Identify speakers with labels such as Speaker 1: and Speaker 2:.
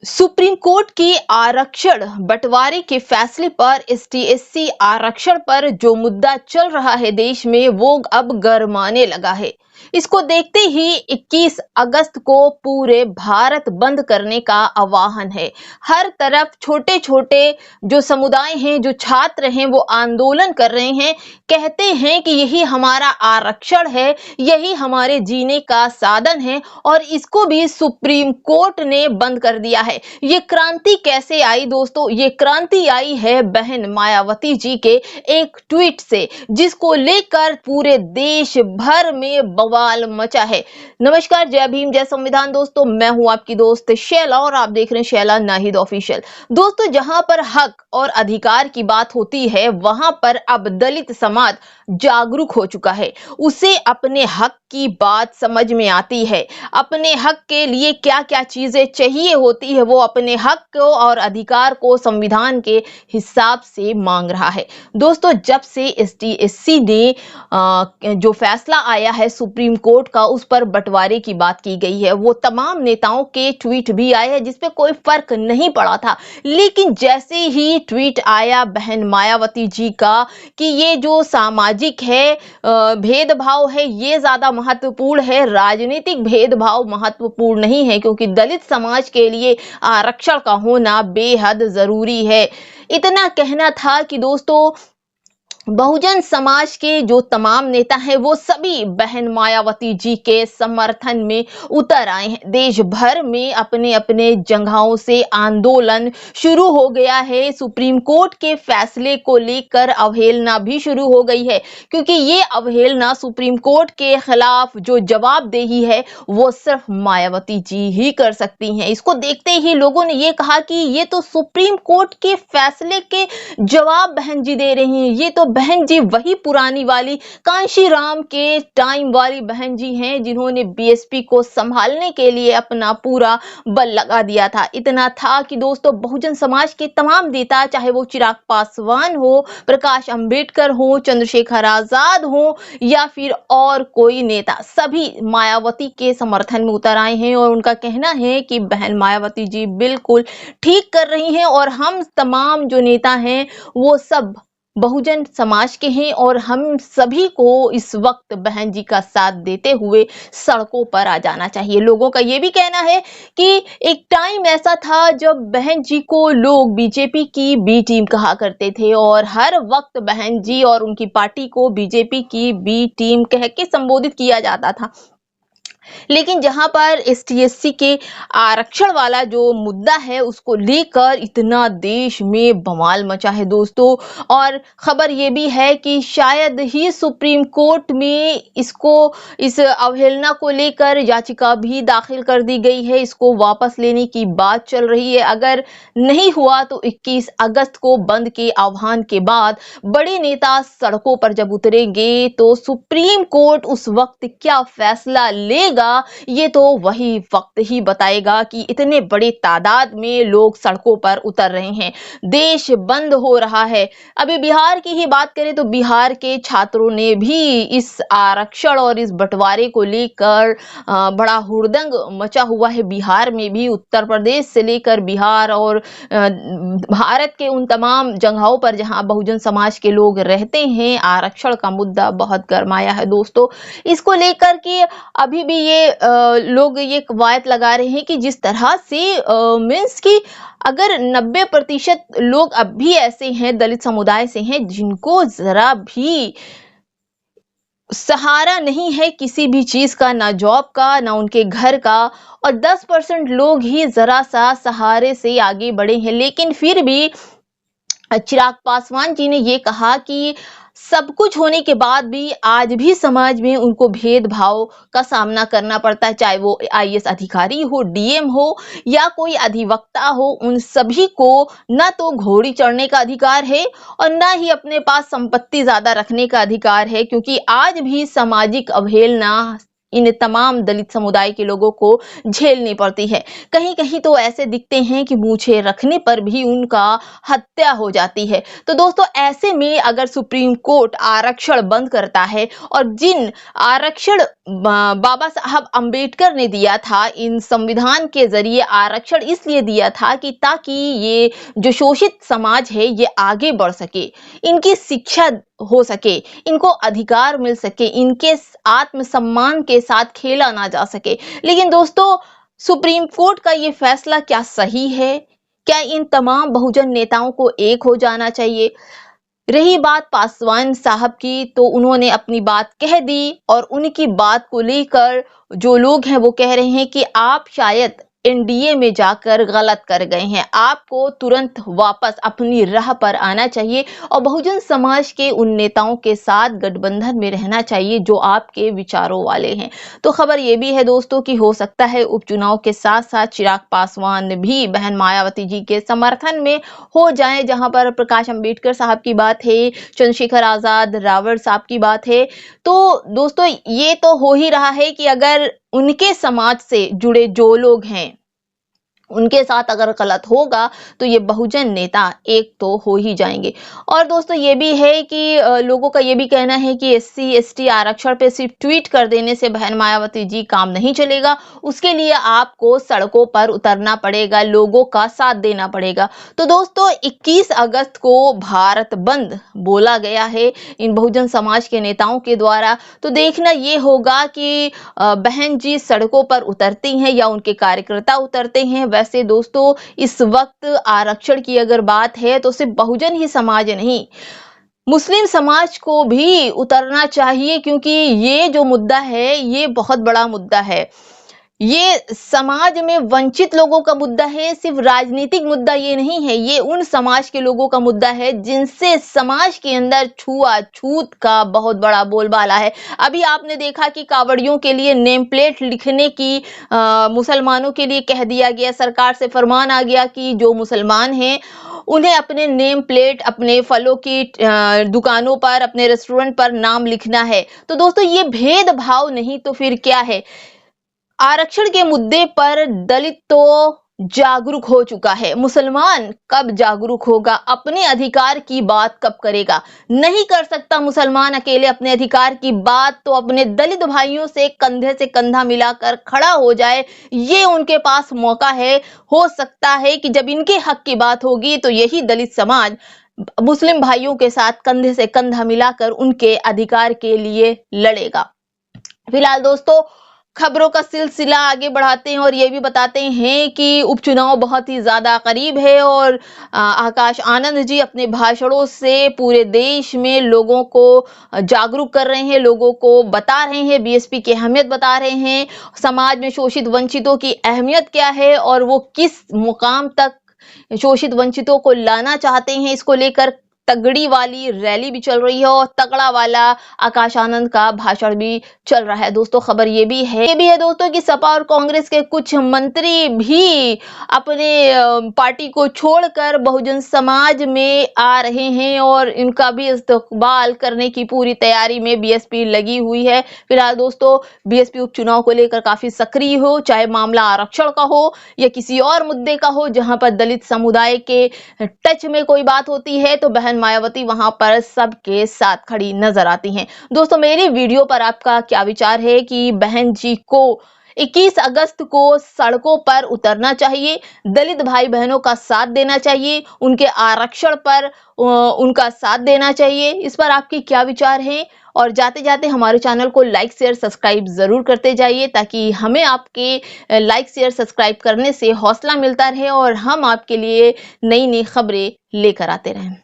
Speaker 1: Supreme court की आरक्षण बंटवारे के फैसले पर एसटी/एससी आरक्षण पर जो मुद्दा चल रहा है देश में, वो अब गरमाने लगा है। इसको देखते ही 21 अगस्त को पूरे भारत बंद करने का आह्वान है। हर तरफ छोटे-छोटे जो समुदाय हैं, जो छात्र हैं, वो आंदोलन कर रहे हैं। कहते हैं कि यही हमारा आरक्षण है, यही हमारे जीने का साधन है और इसको भी सुप्रीम कोर्ट ने बंद कर दिया है। ये क्रांति कैसे आई दोस्तों? ये क्रांति आई है बहन मायावती जी के एक ट्वीट से, जिसको लेकर पूरे देश भर में बवाल मचा है। नमस्कार, जय भीम, जय संविधान दोस्तों। मैं हूं आपकी दोस्त शैला और आप देख रहे हैं शैला नाहिद ऑफिशियल। दोस्तों, जहां पर हक और अधिकार की बात होती है, वहां पर अब दलित समाज जागरूक हो चुका है। उसे अपने हक की बात समझ में आती है। अपने हक के लिए क्या क्या चीजें चाहिए होती है, वो अपने हक को और अधिकार को संविधान के हिसाब से मांग रहा है। दोस्तों, जब से एसटी/एससी ने जो फैसला आया है सुप्रीम कोर्ट का, उस पर बंटवारे की बात की गई है। वो तमाम नेताओं के ट्वीट भी आए हैं जिसपे कोई फर्क नहीं पड़ा था, लेकिन जैसे ही ट्वीट आया बहन मायावती जी का कि ये जो सामाजिक है भेदभाव है, ये ज्यादा महत्वपूर्ण है, राजनीतिक भेदभाव महत्वपूर्ण नहीं है, क्योंकि दलित समाज के लिए आरक्षण का होना बेहद जरूरी है। इतना कहना था कि दोस्तों, बहुजन समाज के जो तमाम नेता हैं, वो सभी बहन मायावती जी के समर्थन में उतर आए हैं। देश भर में अपने अपने जगहों से आंदोलन शुरू हो गया है। सुप्रीम कोर्ट के फैसले को लेकर अवहेलना भी शुरू हो गई है, क्योंकि ये अवहेलना सुप्रीम कोर्ट के खिलाफ जो जवाबदेही है, वो सिर्फ मायावती जी ही कर सकती हैं। इसको देखते ही लोगों ने ये कहा कि ये तो सुप्रीम कोर्ट के फैसले के जवाब बहन जी दे रही हैं। ये तो बहन जी वही पुरानी वाली कांशीराम के टाइम वाली बहन जी हैं, जिन्होंने बीएसपी को संभालने के लिए अपना पूरा बल लगा दिया था। इतना था कि दोस्तों, बहुजन समाज के तमाम नेता, चाहे वो चिराग पासवान हो, प्रकाश अंबेडकर हो, चंद्रशेखर आजाद हो या फिर और कोई नेता, सभी मायावती के समर्थन में उतर आए हैं और उनका कहना है कि बहन मायावती जी बिल्कुल ठीक कर रही हैं और हम तमाम जो नेता हैं, वो सब बहुजन समाज के हैं और हम सभी को इस वक्त बहन जी का साथ देते हुए सड़कों पर आ जाना चाहिए। लोगों का ये भी कहना है कि एक टाइम ऐसा था जब बहन जी को लोग बीजेपी की बी टीम कहा करते थे और हर वक्त बहन जी और उनकी पार्टी को बीजेपी की बी टीम कह के संबोधित किया जाता था। लेकिन जहां पर एसटी/एससी के आरक्षण वाला जो मुद्दा है, उसको लेकर इतना देश में बवाल मचा है दोस्तों। और खबर ये भी है कि शायद ही सुप्रीम कोर्ट में इस अवहेलना को लेकर याचिका भी दाखिल कर दी गई है। इसको वापस लेने की बात चल रही है। अगर नहीं हुआ तो 21 अगस्त को बंद के आह्वान के बाद बड़े नेता सड़कों पर जब उतरेंगे, तो सुप्रीम कोर्ट उस वक्त क्या फैसला लेगा, ये तो वही वक्त ही बताएगा कि इतने बड़े तादाद में लोग सड़कों पर उतर रहे हैं, देश बंद हो रहा है। अभी बिहार की ही बात करें तो बिहार के छात्रों ने भी इस आरक्षण और इस बंटवारे को लेकर बड़ा हुड़दंग मचा हुआ है। बिहार में भी, उत्तर प्रदेश से लेकर बिहार और भारत के उन तमाम जगहों पर जहां बहुजन समाज के लोग रहते हैं, आरक्षण का मुद्दा बहुत गरमाया है दोस्तों। इसको लेकर के अभी भी लोग ये कवायद लगा रहे हैं कि जिस तरह से मीन्स कि अगर 90% लोग अब भी ऐसे हैं, दलित समुदाय से हैं, जिनको जरा भी सहारा नहीं है किसी भी चीज का, ना जॉब का, ना उनके घर का, और 10% लोग ही जरा सा सहारे से आगे बढ़े हैं। लेकिन फिर भी चिराग पासवान जी ने ये कहा कि सब कुछ होने के बाद भी आज भी समाज में उनको भेदभाव का सामना करना पड़ता है, चाहे वो आईएएस अधिकारी हो, डीएम हो या कोई अधिवक्ता हो। उन सभी को ना तो घोड़ी चढ़ने का अधिकार है और ना ही अपने पास संपत्ति ज्यादा रखने का अधिकार है, क्योंकि आज भी सामाजिक अवहेलना इन तमाम दलित समुदाय के लोगों को झेलनी पड़ती है। कहीं कहीं तो ऐसे दिखते हैं कि मूछें रखने पर भी उनका हत्या हो जाती है। तो दोस्तों, ऐसे में अगर सुप्रीम कोर्ट आरक्षण बंद करता है और जिन आरक्षण बाबा साहब अंबेडकर ने दिया था, इन संविधान के जरिए आरक्षण इसलिए दिया था कि ताकि ये जो शोषित समाज है ये आगे बढ़ सके, इनकी शिक्षा हो सके, इनको अधिकार मिल सके, इनके आत्मसम्मान के साथ खेला ना जा सके। लेकिन दोस्तों, सुप्रीम कोर्ट का ये फैसला क्या सही है? क्या इन तमाम बहुजन नेताओं को एक हो जाना चाहिए? रही बात पासवान साहब की, तो उन्होंने अपनी बात कह दी और उनकी बात को लेकर जो लोग हैं वो कह रहे हैं कि आप शायद एनडीए में जाकर गलत कर गए हैं, आपको तुरंत वापस अपनी राह पर आना चाहिए और बहुजन समाज के उन नेताओं के साथ गठबंधन में रहना चाहिए जो आपके विचारों वाले हैं। तो खबर ये भी है दोस्तों कि हो सकता है उपचुनाव के साथ साथ चिराग पासवान भी बहन मायावती जी के समर्थन में हो जाए। जहां पर प्रकाश अंबेडकर साहब की बात है, चंद्रशेखर आजाद, रावण साहब की बात है, तो दोस्तों ये तो हो ही रहा है कि अगर उनके समाज से जुड़े जो लोग हैं उनके साथ अगर गलत होगा तो ये बहुजन नेता एक तो हो ही जाएंगे। और दोस्तों ये भी है कि लोगों का ये भी कहना है कि एससी एसटी आरक्षण पे सिर्फ ट्वीट कर देने से बहन मायावती जी काम नहीं चलेगा, उसके लिए आपको सड़कों पर उतरना पड़ेगा, लोगों का साथ देना पड़ेगा। तो दोस्तों 21 अगस्त को भारत बंद बोला गया है इन बहुजन समाज के नेताओं के द्वारा। तो देखना ये होगा कि बहन जी सड़कों पर उतरती हैं या उनके कार्यकर्ता उतरते हैं। वैसे दोस्तों, इस वक्त आरक्षण की अगर बात है तो सिर्फ बहुजन ही समाज नहीं, मुस्लिम समाज को भी उतरना चाहिए, क्योंकि ये जो मुद्दा है ये बहुत बड़ा मुद्दा है। ये समाज में वंचित लोगों का मुद्दा है, सिर्फ राजनीतिक मुद्दा ये नहीं है, ये उन समाज के लोगों का मुद्दा है जिनसे समाज के अंदर छुआछूत का बहुत बड़ा बोलबाला है। अभी आपने देखा कि कावड़ियों के लिए नेम प्लेट लिखने की मुसलमानों के लिए कह दिया गया, सरकार से फरमान आ गया कि जो मुसलमान हैं उन्हें अपने नेम प्लेट, अपने फलों की दुकानों पर, अपने रेस्टोरेंट पर नाम लिखना है। तो दोस्तों ये भेदभाव नहीं तो फिर क्या है? आरक्षण के मुद्दे पर दलित तो जागरूक हो चुका है, मुसलमान कब जागरूक होगा? अपने अधिकार की बात कब करेगा? नहीं कर सकता मुसलमान अकेले अपने अधिकार की बात, तो अपने दलित भाइयों से कंधा मिलाकर खड़ा हो जाए, ये उनके पास मौका है। हो सकता है कि जब इनके हक की बात होगी तो यही दलित समाज मुस्लिम भाइयों के साथ कंधे से कंधा मिलाकर उनके अधिकार के लिए लड़ेगा। फिलहाल दोस्तों, खबरों का सिलसिला आगे बढ़ाते हैं और ये भी बताते हैं कि उपचुनाव बहुत ही ज्यादा करीब है और आकाश आनंद जी अपने भाषणों से पूरे देश में लोगों को जागरूक कर रहे हैं, लोगों को बता रहे हैं, बीएसपी की अहमियत बता रहे हैं, समाज में शोषित वंचितों की अहमियत क्या है और वो किस मुकाम तक शोषित वंचितों को लाना चाहते हैं। इसको लेकर तगड़ी वाली रैली भी चल रही है और तगड़ा वाला आकाश आनंद का भाषण भी चल रहा है। दोस्तों खबर ये भी है दोस्तों कि सपा और कांग्रेस के कुछ मंत्री भी अपने पार्टी को छोड़कर बहुजन समाज में आ रहे हैं और इनका भी इस्तकबाल करने की पूरी तैयारी में बीएसपी लगी हुई है। फिलहाल दोस्तों बीएसपी उपचुनाव को लेकर काफी सक्रिय हो, चाहे मामला आरक्षण का हो या किसी और मुद्दे का हो, जहां पर दलित समुदाय के टच में कोई बात होती है तो बहन मायावती वहां पर सबके साथ खड़ी नजर आती हैं। दोस्तों मेरी वीडियो पर आपका क्या विचार है कि बहन जी को 21 अगस्त को सड़कों पर उतरना चाहिए, दलित भाई बहनों का साथ देना चाहिए, उनके आरक्षण पर उनका साथ देना चाहिए? इस पर आपके क्या विचार हैं? और जाते जाते हमारे चैनल को लाइक शेयर सब्सक्राइब जरूर करते जाइए, ताकि हमें आपके लाइक शेयर सब्सक्राइब करने से हौसला मिलता रहे और हम आपके लिए नई नई खबरें लेकर आते रहें।